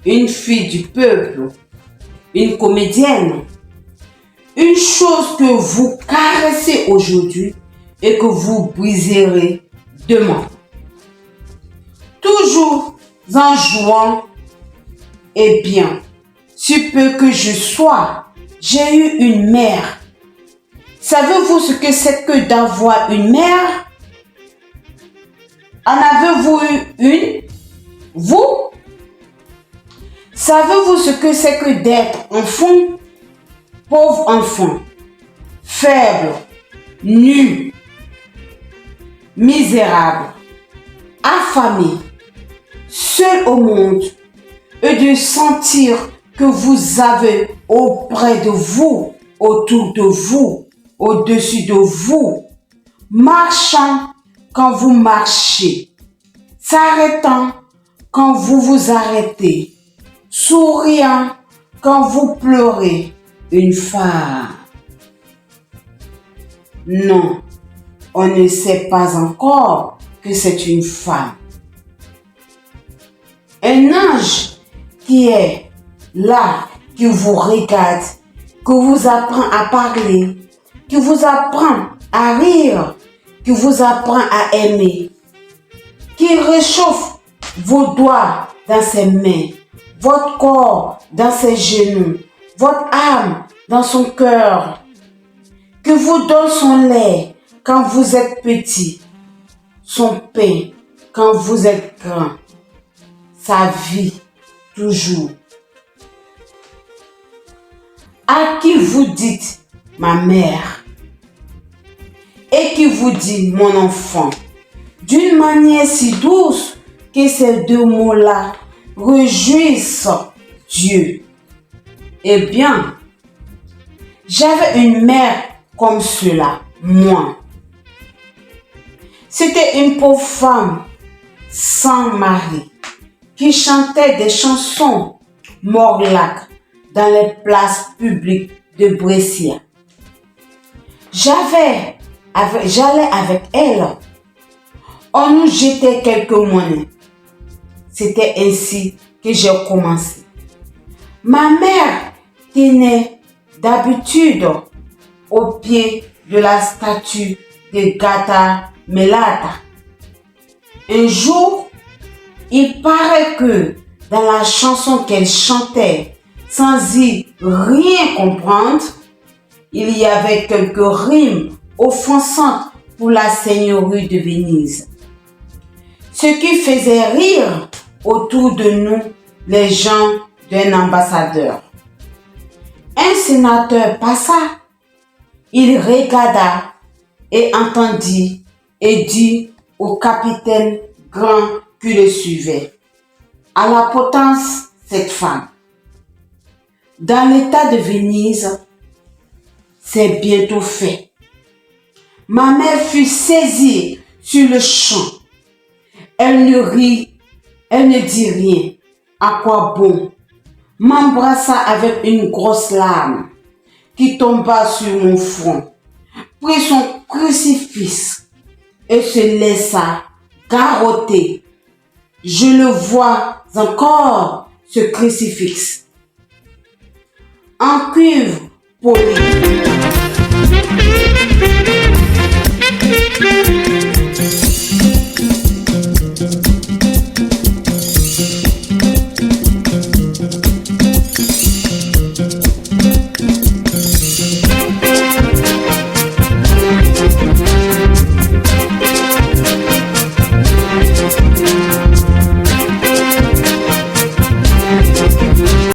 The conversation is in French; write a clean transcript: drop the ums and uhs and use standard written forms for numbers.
Une fille du peuple, une comédienne, une chose que vous caressez aujourd'hui et que vous briserez demain. Toujours en jouant, eh bien, si peu que je sois, j'ai eu une mère. Savez-vous ce que c'est que d'avoir une mère? En avez-vous eu une? Vous? Savez-vous ce que c'est que d'être enfant? Pauvre enfant, faible, nu, misérable, affamé, seul au monde, et de sentir que vous avez auprès de vous, autour de vous, au-dessus de vous, marchant quand vous marchez, s'arrêtant quand vous vous arrêtez, souriant quand vous pleurez, une femme. Non, on ne sait pas encore que c'est une femme. Un ange qui est là, qui vous regarde, qui vous apprend à parler, qui vous apprend à rire, qui vous apprend à aimer, qui réchauffe vos doigts dans ses mains, votre corps dans ses genoux, votre âme dans son cœur, qui vous donne son lait quand vous êtes petit, son pain quand vous êtes grand, sa vie toujours. À qui vous dites ma mère et qui vous dit mon enfant, d'une manière si douce que ces deux mots-là réjouissent Dieu. Eh bien, j'avais une mère comme cela, moi. C'était une pauvre femme sans mari qui chantait des chansons morlaques dans les places publiques de Brescia. J'allais avec elle. On nous jetait quelques monnaies. C'était ainsi que j'ai commencé. Ma mère tenait d'habitude au pied de la statue de Gata Melata. Un jour, il paraît que dans la chanson qu'elle chantait, sans y rien comprendre, il y avait quelques rimes offensantes pour la seigneurie de Venise. Ce qui faisait rire autour de nous les gens d'un ambassadeur. Un sénateur passa, il regarda et entendit et dit au capitaine grand qui le suivait: à la potence cette femme. Dans l'état de Venise, c'est bientôt fait. Ma mère fut saisie sur le champ. Elle ne dit rien. À quoi bon? M'embrassa avec une grosse larme qui tomba sur mon front, prit son crucifix et se laissa garrotter. Je le vois encore, ce crucifix, en cuivre poli.